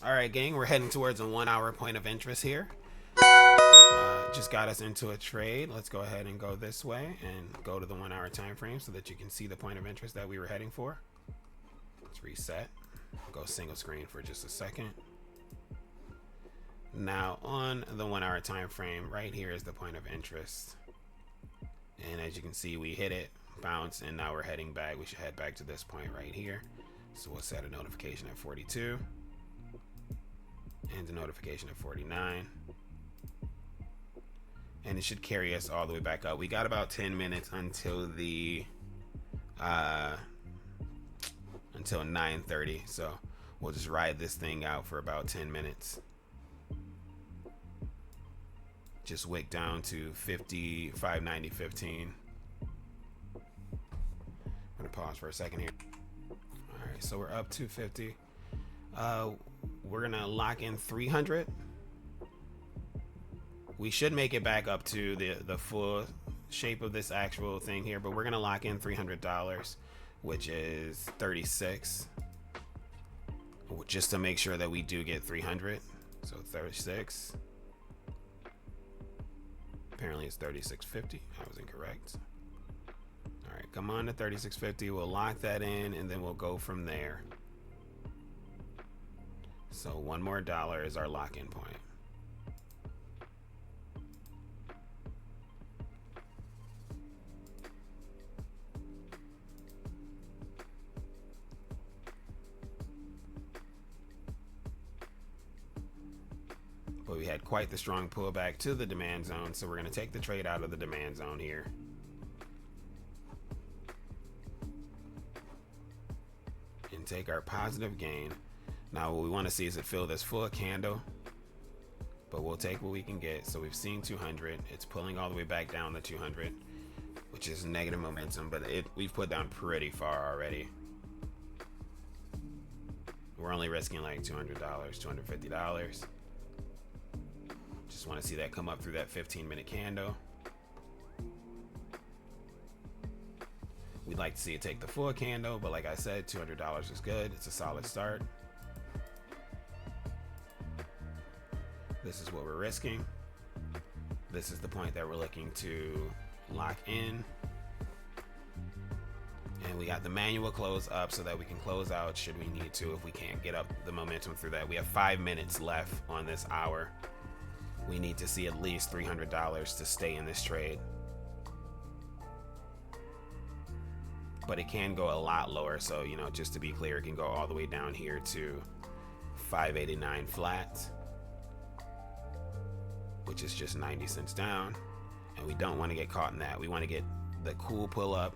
All right, gang, we're heading towards a 1 hour point of interest here. Just got us into a trade. Let's go ahead and go this way and go to the 1 hour time frame so that you can see the point of interest that we were heading for. Let's reset. Go single screen for just a second. Now on the 1 hour time frame, right here is the point of interest. And as you can see, we hit it, bounce, and now we're heading back. We should head back to this point right here. So we'll set a notification at 42 and a notification at 49. And it should carry us all the way back up. We got about 10 minutes until the until 9:30. So we'll just ride this thing out for about 10 minutes. Just wick down to 55.90.15. I'm gonna pause for a second here. All right, so we're up to 50. We're gonna lock in 300. We should make it back up to the full shape of this actual thing here, but we're gonna lock in $300, which is 36, just to make sure that we do get 300. So 36. Apparently it's 36.50. I was incorrect. All right, come on to 36.50. We'll lock that in, and then we'll go from there. So one more dollar is our lock-in point. But we had quite the strong pullback to the demand zone, so we're going to take the trade out of the demand zone here. And take our positive gain. Now what we want to see is it fill this full candle, but we'll take what we can get. So we've seen 200. It's pulling all the way back down to 200, which is negative momentum, but we've put down pretty far already. We're only risking like $200, $250. Just want to see that come up through that 15-minute candle. We'd like to see it take the full candle, but like I said, $200 is good. It's a solid start. This is what we're risking. This is the point that we're looking to lock in. And we got the manual close up so that we can close out should we need to, if we can't get up the momentum through that. We have 5 minutes left on this hour. We need to see at least $300 to stay in this trade. But it can go a lot lower. So, you know, just to be clear, it can go all the way down here to 589 flat, which is just 90 cents down. And we don't want to get caught in that. We want to get the cool pull up.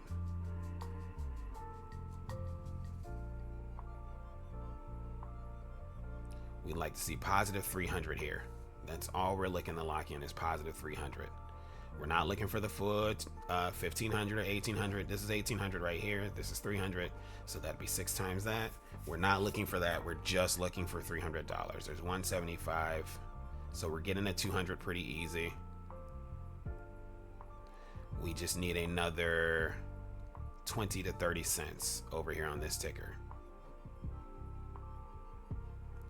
We'd like to see positive 300 here. That's all we're looking to lock in, is positive 300. We're not looking for the full 1500 or 1800. This is 1800 right here. This is 300. So that'd be 6 times that. We're not looking for that. We're just looking for $300. There's 175. So we're getting a 200 pretty easy. We just need another 20 to 30 cents over here on this ticker.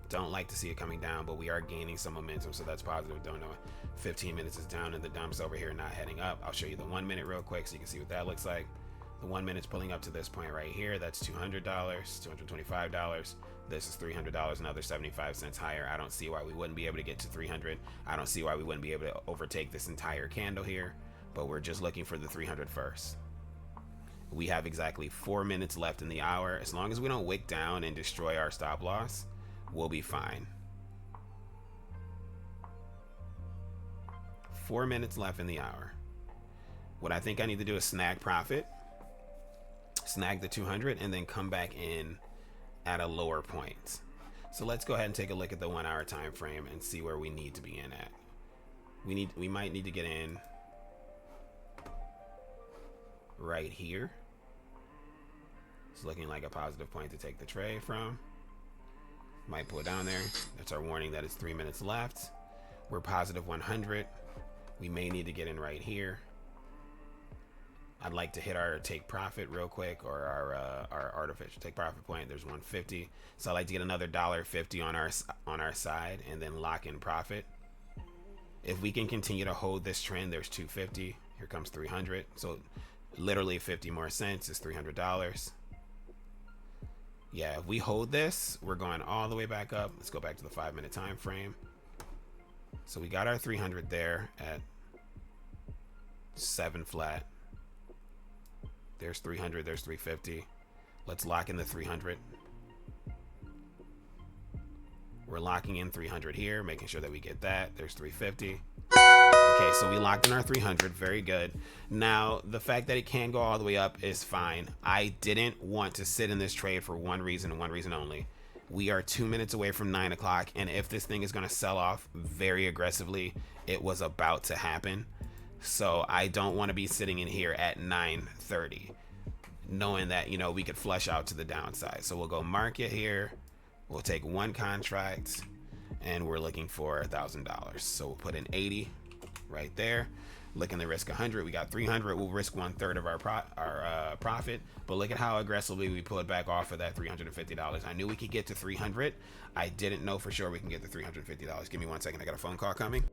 Don't like to see it coming down, but we are gaining some momentum, so that's positive. Don't know. 15 minutes is down in the dumps over here, not heading up. I'll show you the 1 minute real quick so you can see what that looks like. The 1 minute's pulling up to this point right here. That's $200, $225. This is $300, another 75 cents higher. I don't see why we wouldn't be able to get to 300. I don't see why we wouldn't be able to overtake this entire candle here, but we're just looking for the 300 first. We have exactly 4 minutes left in the hour. As long as we don't wick down and destroy our stop loss, we'll be fine. 4 minutes left in the hour. What I think I need to do is snag profit, snag the 200, and then come back in at a lower point. So let's go ahead and take a look at the 1 hour time frame and see where we need to be in at. We might need to get in right here. It's looking like a positive point to take the trade from. Might pull down there. That's our warning that it's 3 minutes left. We're positive 100. We may need to get in right here. I'd like to hit our take profit real quick, or our profit. Take profit point. There's 150. So I like to get another $1.50 on our side and then lock in profit. If we can continue to hold this trend, there's 250. Here comes 300. So literally 50 more cents is $300. Yeah, if we hold this, we're going all the way back up. Let's go back to the 5-minute time frame. So we got our 300 there at 7 flat. There's 300, there's 350. Let's lock in the 300. We're locking in 300 here, making sure that we get that. There's 350. Okay, so we locked in our 300. Very good. Now, the fact that it can go all the way up is fine. I didn't want to sit in this trade for one reason and one reason only. We are 2 minutes away from 9 o'clock, and if this thing is going to sell off very aggressively, it was about to happen. So I don't want to be sitting in here at 9:30, knowing that, you know, we could flush out to the downside. So we'll go market here. We'll take one contract, and we're looking for $1,000. So we'll put in 80 right there. Looking to risk 100. We got 300. We'll risk 1/3 of our profit. But look at how aggressively we pulled back off of that $350. I knew we could get to 300. I didn't know for sure we can get to $350. Give me 1 second. I got a phone call coming.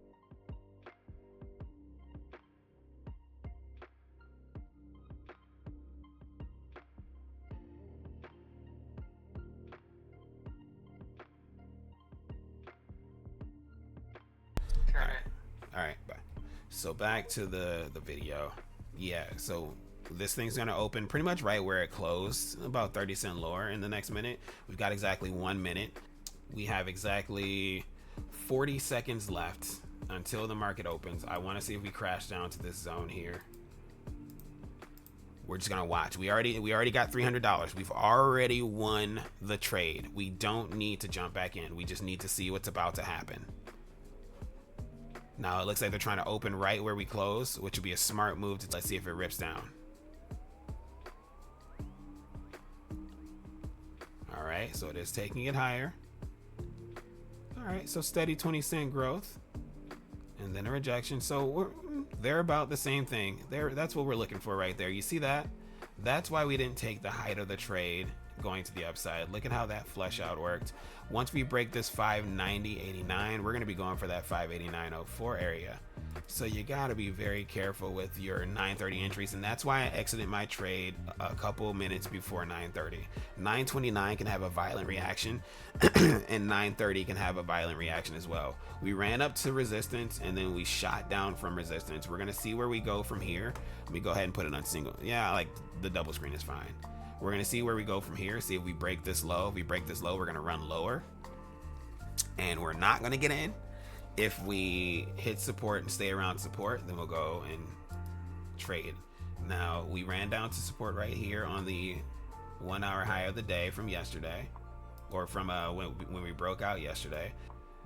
All right, bye. So back to the video. Yeah, so this thing's gonna open pretty much right where it closed, about 30 cent lower in the next minute. We've got exactly 1 minute. We have exactly 40 seconds left until the market opens. I want to see if we crash down to this zone here. We're just gonna watch. We already got $300. We've already won the trade. We don't need to jump back in. We just need to see what's about to happen. Now it looks like they're trying to open right where we close, which would be a smart move. Let's see if it rips down. All right, so it is taking it higher. All right, so steady 20-cent growth, and then a rejection. So they're about the same thing. That's what we're looking for right there. You see that? That's why we didn't take the height of the trade going to the upside. Look at how that flush out worked. Once we break this 590.89, we're going to be going for that 589.04 area. So you got to be very careful with your 9:30 entries, and that's why I exited my trade a couple minutes before 9:30. 9:29 can have a violent reaction, and 9:30 can have a violent reaction as well. We ran up to resistance, and then we shot down from resistance. We're going to see where we go from here. Let me go ahead and put it on single. Yeah, like the double screen is fine. We're going to see where we go from here, see if we break this low. If we break this low, we're going to run lower, and we're not going to get in. If we hit support and stay around support, then we'll go and trade. Now, we ran down to support right here on the 1 hour high of the day from yesterday, or from when we broke out yesterday.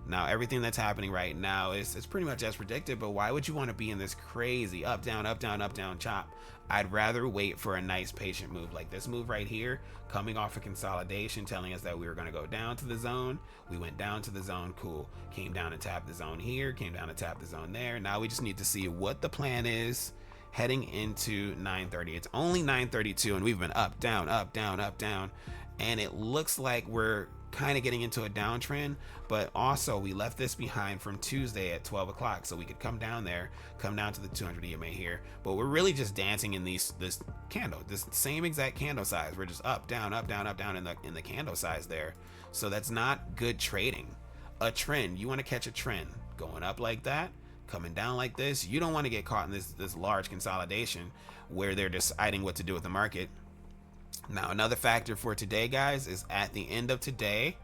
Now, everything that's happening right now is pretty much as predicted, but why would you want to be in this crazy up, down, up, down, up, down chop? I'd rather wait for a nice patient move like this move right here, coming off a consolidation, telling us that we were going to go down to the zone. We went down to the zone, cool. Came down and tapped the zone here, came down and tapped the zone there. Now we just need to see what the plan is heading into 9:30. It's only 9:32, and we've been up, down, up, down, up, down. And it looks like we're kind of getting into a downtrend, but also we left this behind from Tuesday at 12 o'clock, so we could come down there, come down to the 200 EMA here. But we're really just dancing in this candle, this same exact candle size. We're just up, down, up, down, up, down in the candle size there. So that's not good trading. A trend, you want to catch a trend going up like that, coming down like this. You don't want to get caught in this large consolidation where they're deciding what to do with the market. Now, another factor for today, guys, is at the end of today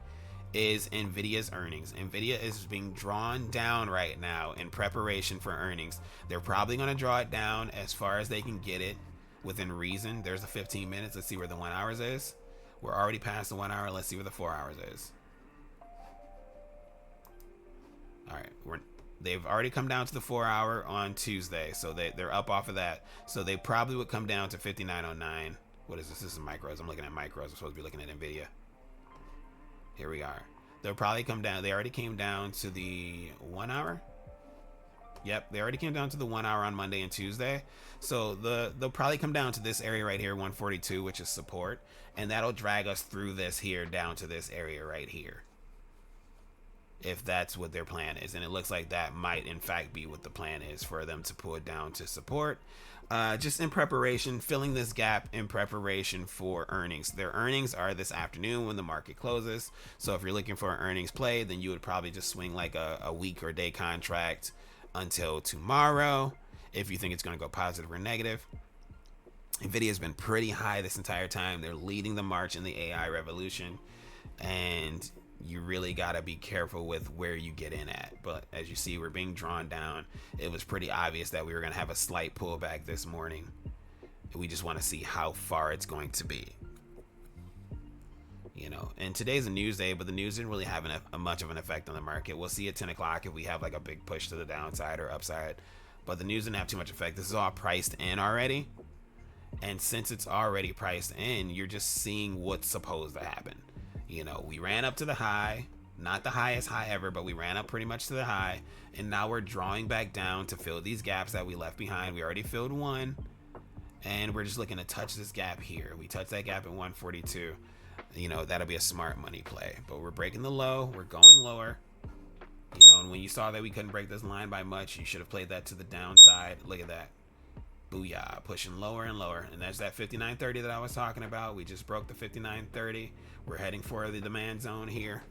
is Nvidia's earnings. Nvidia is being drawn down right now in preparation for earnings. They're probably going to draw it down as far as they can get it within reason. There's the 15 minutes. Let's see where the 1 hours is. We're already past the 1 hour. Let's see where the 4 hours is. All right, they've already come down to the 4 hour on Tuesday, so they're up off of that. So they probably would come down to 59.09. What is this? This is micros. I'm looking at micros. I'm supposed to be looking at Nvidia. Here we are. They'll probably come down. They already came down to the 1 hour. Yep, they already came down to the 1 hour on Monday and Tuesday. So they'll probably come down to this area right here, 142, which is support, and that'll drag us through this here down to this area right here, if that's what their plan is. And it looks like that might in fact be what the plan is, for them to pull it down to support, just in preparation, filling this gap in preparation for earnings. Their earnings are this afternoon when the market closes. So if you're looking for an earnings play, then you would probably just swing like a week or day contract until tomorrow if you think it's going to go positive or negative. Nvidia has been pretty high this entire time. They're leading the march in the AI revolution, and you really got to be careful with where you get in at. But as you see, we're being drawn down. It was pretty obvious that we were going to have a slight pullback this morning. We just want to see how far it's going to be. You know, and today's a news day, but the news didn't really have much of an effect on the market. We'll see at 10 o'clock if we have like a big push to the downside or upside, but the news didn't have too much effect. This is all priced in already, and since it's already priced in, you're just seeing what's supposed to happen. You know, we ran up to the high, not the highest high ever, but we ran up pretty much to the high, and now we're drawing back down to fill these gaps that we left behind. We already filled one, and we're just looking to touch this gap here. We touched that gap at 142. You know, that'll be a smart money play. But we're breaking the low, we're going lower. You know, and when you saw that we couldn't break this line by much, you should have played that to the downside. Look at that. Booyah, pushing lower and lower. And there's that 59.30 that I was talking about. We just broke the 59.30. We're heading for the demand zone here.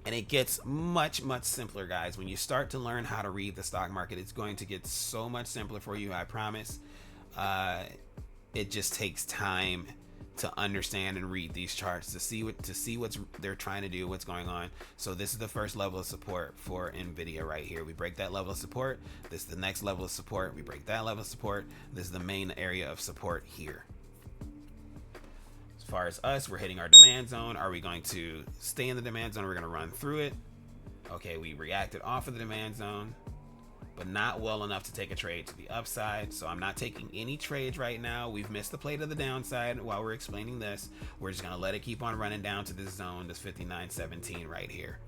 And it gets much, much simpler, guys. When you start to learn how to read the stock market, it's going to get so much simpler for you, I promise. It just takes time to understand and read these charts, to see what's they're trying to do, what's going on. So this is the first level of support for Nvidia right here. We break that level of support. This is the next level of support. We break that level of support. This is the main area of support here. As far as us, we're hitting our demand zone. Are we going to stay in the demand zone? We're going to run through it. Okay, we reacted off of the demand zone, but not well enough to take a trade to the upside. So I'm not taking any trades right now. We've missed the play to the downside while we're explaining this. We're just going to let it keep on running down to this zone, this 59.17 right here.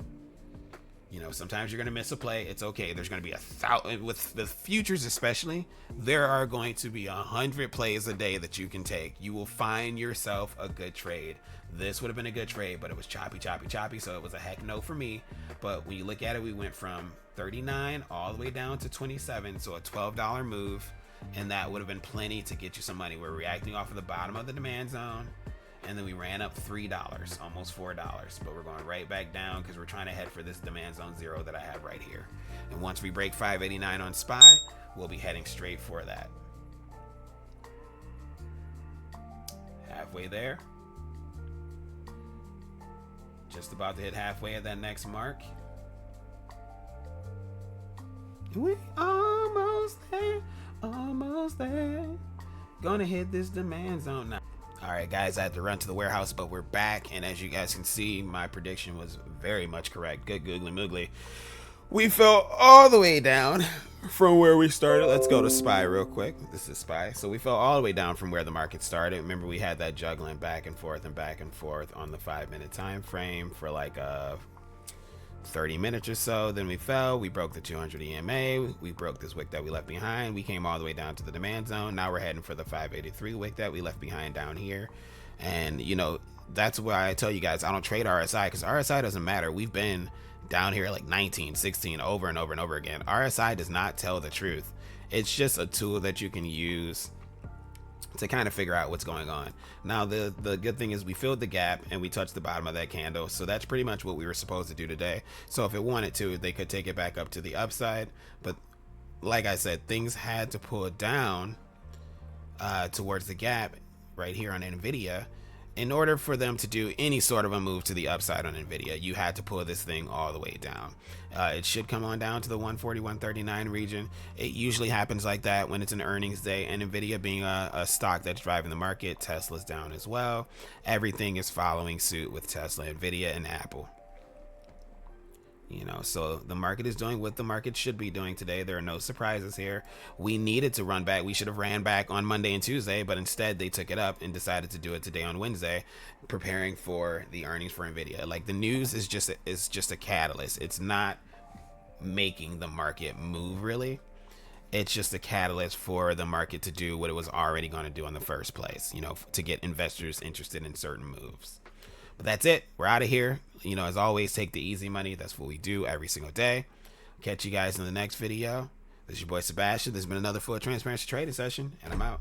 You know, sometimes you're going to miss a play. It's okay. There's going to be with futures especially, there are going to be 100 plays a day that you can take. You will find yourself a good trade. This would have been a good trade, but it was choppy, so it was a heck no for me. But when you look at it, we went from 39 all the way down to 27, so a $12 move, and that would have been plenty to get you some money. We're reacting off of the bottom of the demand zone, and then we ran up $3, almost $4, but we're going right back down because we're trying to head for this demand zone 0 that I have right here. And once we break 589 on SPY, we'll be heading straight for that. Halfway there. Just about to hit halfway at that next mark. We almost there. Gonna hit this demand zone now. All right, guys, I had to run to the warehouse, but we're back. And as you guys can see, my prediction was very much correct. Good googly moogly. We fell all the way down from where we started. Let's go to SPY real quick. This is SPY. So we fell all the way down from where the market started. Remember, we had that juggling back and forth on the 5-minute time frame for like 30 minutes or so. Then we fell. We broke the 200 EMA. We broke this wick that we left behind. We came all the way down to the demand zone. Now we're heading for the 583 wick that we left behind down here. And you know, that's why I tell you guys I don't trade RSI, because RSI doesn't matter. We've been down here like 19, 16 over and over and over again. RSI does not tell the truth. It's just a tool that you can use to kind of figure out what's going on. Now the good thing is we filled the gap and we touched the bottom of that candle, so that's pretty much what we were supposed to do today. So if it wanted to, they could take it back up to the upside, but like I said, things had to pull down towards the gap right here on Nvidia. In order for them to do any sort of a move to the upside on Nvidia, you had to pull this thing all the way down. It should come on down to the 140, 139 region. It usually happens like that when it's an earnings day, and Nvidia being a stock that's driving the market, Tesla's down as well. Everything is following suit with Tesla, Nvidia, and Apple. You know, so the market is doing what the market should be doing today. There are no surprises here. We needed to run back. We should have ran back on Monday and Tuesday, but instead they took it up and decided to do it today on Wednesday, preparing for the earnings for Nvidia. Like, the news is just a catalyst. It's not making the market move really. It's just a catalyst for the market to do what it was already going to do in the first place, you know, to get investors interested in certain moves. But that's it. We're out of here. You know, as always, take the easy money. That's what we do every single day. Catch you guys in the next video. This is your boy Sebastian. This has been another Full Transparency Trading Session, and I'm out.